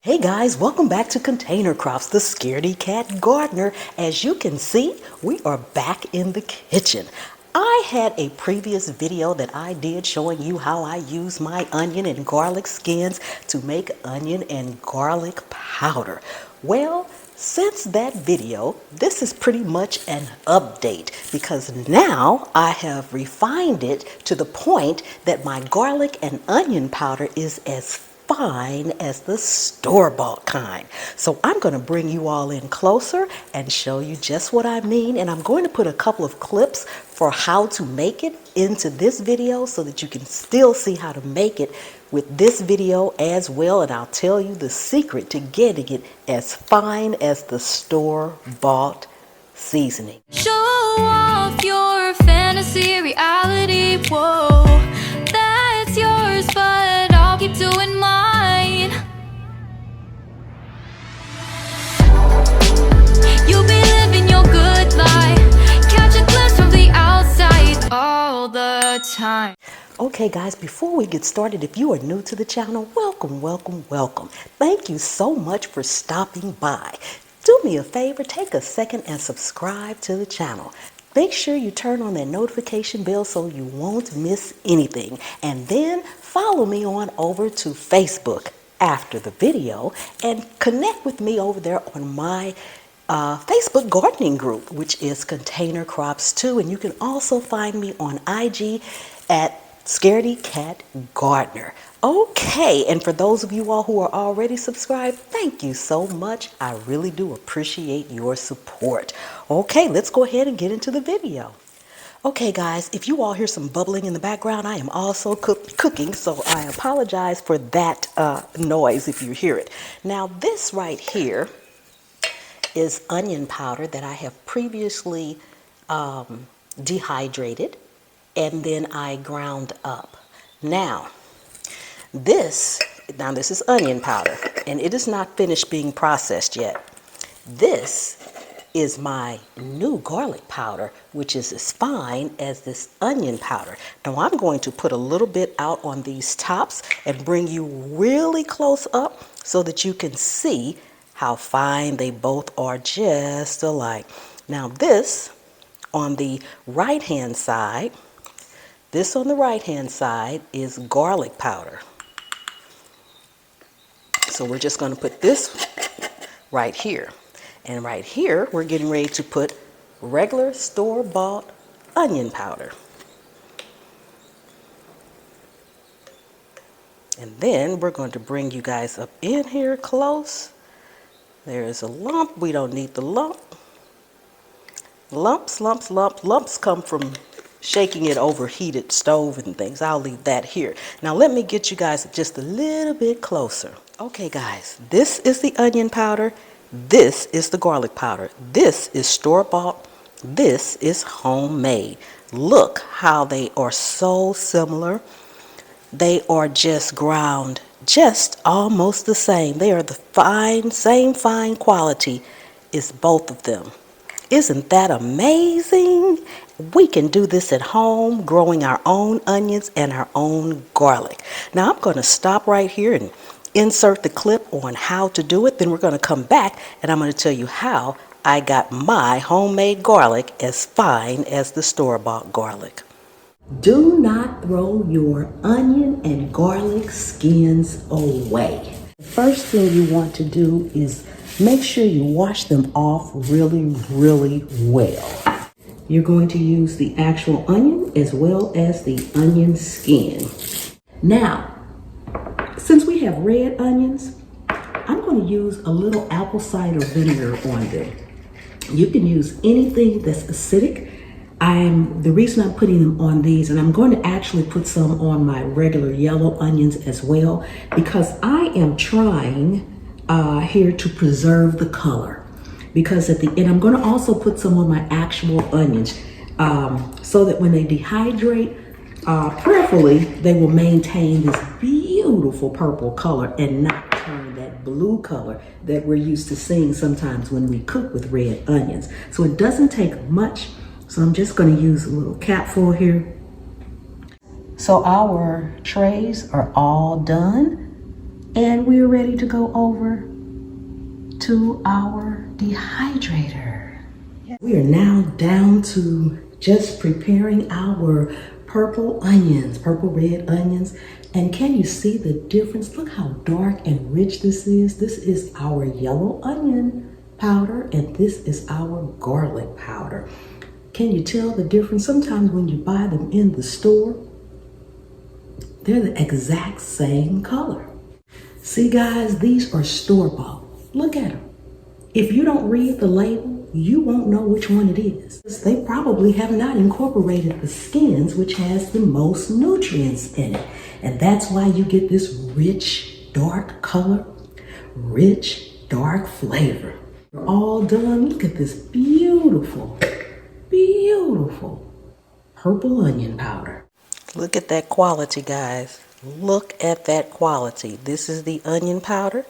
Hey guys, welcome back to Container Crops, the Scaredy Cat Gardener. As you can see, we are back in the kitchen. I had a previous video that I did showing you how I use my onion and garlic skins to make onion and garlic powder. Well, since that video, this is pretty much an update because now I have refined it to the point that my garlic and onion powder is as fine as the store-bought kind. So I'm going to bring you all in closer and show you just what I mean. And I'm going to put a couple of clips for how to make it into this video so that you can still see how to make it with this video as well. And I'll tell you the secret to getting it as fine as the store-bought seasoning. Show off your fantasy reality, whoa, that's yours, but I'll keep doing mine. You'll be living your good life, catch a glimpse from the outside all the time. Okay guys, before we get started, if you are new to the channel, welcome. Thank you so much for stopping by. Do me a favor, take a second and subscribe to the channel. Make sure you turn on that notification bell so you won't miss anything. And then follow me on over to Facebook after the video and connect with me over there on my Facebook gardening group, which is Container Crops 2. And you can also find me on IG at Scaredy Cat Gardener. Okay, and for those of you all who are already subscribed, thank you so much. I really do appreciate your support. Okay, let's go ahead and get into the video. Okay guys, if you all hear some bubbling in the background, I am also cooking, so I apologize for that noise if you hear it. Now this right here is onion powder that I have previously dehydrated and then I ground up. Now this is onion powder and it is not finished being processed yet. This is my new garlic powder, which is as fine as this onion powder. Now I'm going to put a little bit out on these tops and bring you really close up so that you can see how fine they both are, just alike. Now this on the right hand side, is garlic powder. So we're just going to put this right here. And right here, we're getting ready to put regular store-bought onion powder. And then we're going to bring you guys up in here close. There's a lump. We don't need the lump. Lumps come from shaking it over heated stove and things. I'll leave that here. Now let me get you guys just a little bit closer. Okay guys, this is the onion powder. This is the garlic powder. This is store-bought. This is homemade. Look how they are so similar. They are just ground just almost the same. They are the same fine quality as both of them. Isn't that amazing? We can do this at home, growing our own onions and our own garlic. Now I'm going to stop right here and insert the clip on how to do it. Then we're going to come back and I'm going to tell you how I got my homemade garlic as fine as the store-bought garlic. Do not throw your onion and garlic skins away. The first thing you want to do is make sure you wash them off really well. You're going to use the actual onion as well as the onion skin. Now, since we have red onions, I'm going to use a little apple cider vinegar on them. You can use anything that's acidic. The reason I'm putting them on these, and I'm going to actually put some on my regular yellow onions as well, because I am trying here to preserve the color. Because at the end, I'm going to also put some on my actual onions so that when they dehydrate, prayerfully, they will maintain this beautiful purple color and not turn that blue color that we're used to seeing sometimes when we cook with red onions. So it doesn't take much. So I'm just going to use a little capful here. So our trays are all done. And we're ready to go over to our dehydrator. We are now down to just preparing our purple onions, purple red onions. And can you see the difference? Look how dark and rich this is. This is our yellow onion powder, and this is our garlic powder. Can you tell the difference? Sometimes when you buy them in the store, they're the exact same color. See guys, these are store-bought. Look at them. If you don't read the label, you won't know which one it is. They probably have not incorporated the skins, which has the most nutrients in it. And that's why you get this rich, dark color, rich, dark flavor. We're all done. Look at this beautiful, beautiful purple onion powder. Look at that quality, guys. Look at that quality. This is the onion powder.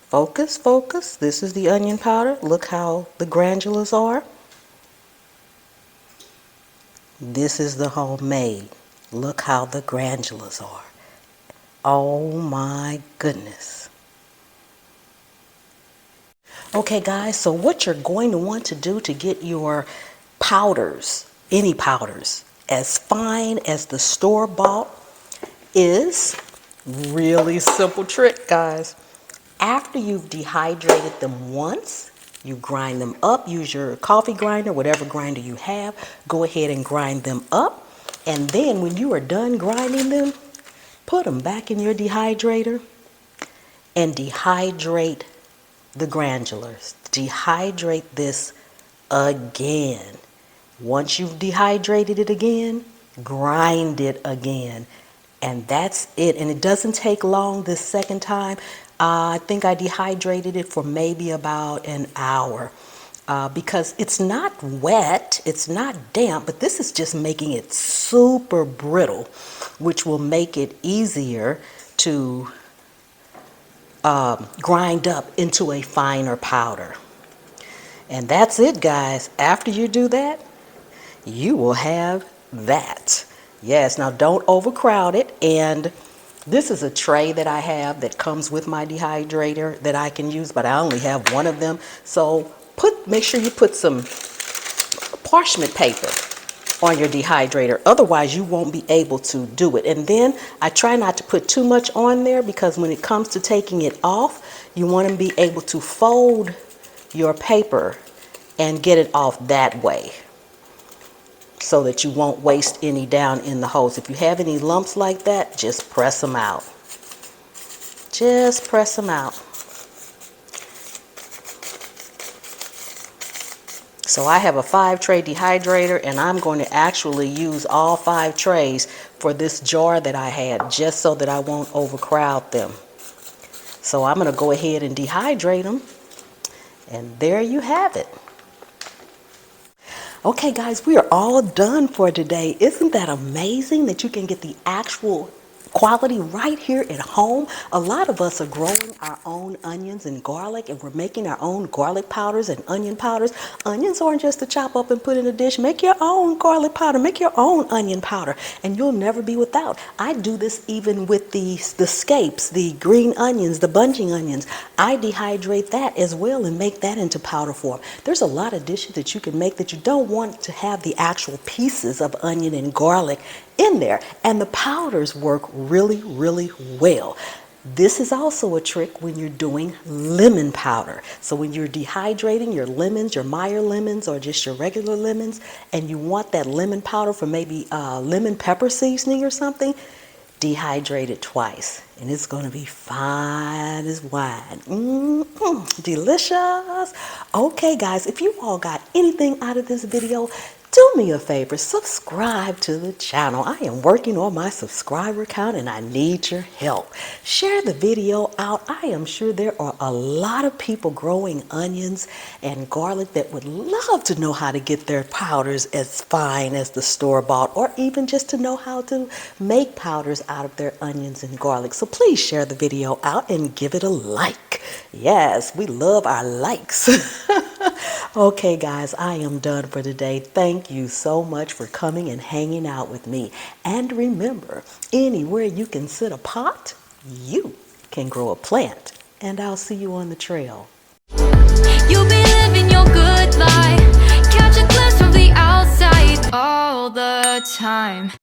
Focus, focus. This is the onion powder. Look how the granules are. This is the homemade. Look how the granules are. Oh my goodness. Okay guys, so what you're going to want to do to get your powders, any powders, as fine as the store-bought is really simple trick, guys. After you've dehydrated them once, you grind them up. Use your coffee grinder, whatever grinder you have. Go ahead and grind them up. And then when you are done grinding them, put them back in your dehydrator and dehydrate the granulars. Dehydrate this again. Once you've dehydrated it again, grind it again. And that's it. And it doesn't take long this second time. I think I dehydrated it for maybe about an hour because it's not wet, it's not damp, but this is just making it super brittle, which will make it easier to grind up into a finer powder. And that's it, guys. After you do that, you will have that. Yes, now don't overcrowd it. And this is a tray that I have that comes with my dehydrator that I can use, but I only have one of them. So make sure you put some parchment paper on your dehydrator. Otherwise, you won't be able to do it. And then I try not to put too much on there because when it comes to taking it off, you want to be able to fold your paper and get it off that way, so that you won't waste any down in the hose. If you have any lumps like that, just press them out. Just press them out. So I have a 5-tray dehydrator, and I'm going to actually use all 5 trays for this jar that I had, just so that I won't overcrowd them. So I'm going to go ahead and dehydrate them, and there you have it. Okay guys, we are all done for today. Isn't that amazing that you can get the actual quality right here at home? A lot of us are growing our own onions and garlic, and we're making our own garlic powders and onion powders. Onions aren't just to chop up and put in a dish. Make your own garlic powder, make your own onion powder, and you'll never be without. I do this even with the scapes, the green onions, the bunching onions. I dehydrate that as well and make that into powder form. There's a lot of dishes that you can make that you don't want to have the actual pieces of onion and garlic in there, and the powders work really, really well. This is also a trick when you're doing lemon powder. So when you're dehydrating your lemons, your Meyer lemons or just your regular lemons, and you want that lemon powder for maybe lemon pepper seasoning or something, dehydrate it twice, and it's going to be fine as wine. Delicious. Okay guys, if you all got anything out of this video, do me a favor, subscribe to the channel. I am working on my subscriber count and I need your help. Share the video out. I am sure there are a lot of people growing onions and garlic that would love to know how to get their powders as fine as the store-bought, or even just to know how to make powders out of their onions and garlic. So please share the video out and give it a like. Yes, we love our likes. Okay guys, I am done for today. Thank you so much for coming and hanging out with me. And remember, anywhere you can sit a pot, you can grow a plant. And I'll see you on the trail. You'll be living your good life. Catch a glimpse from the outside all the time.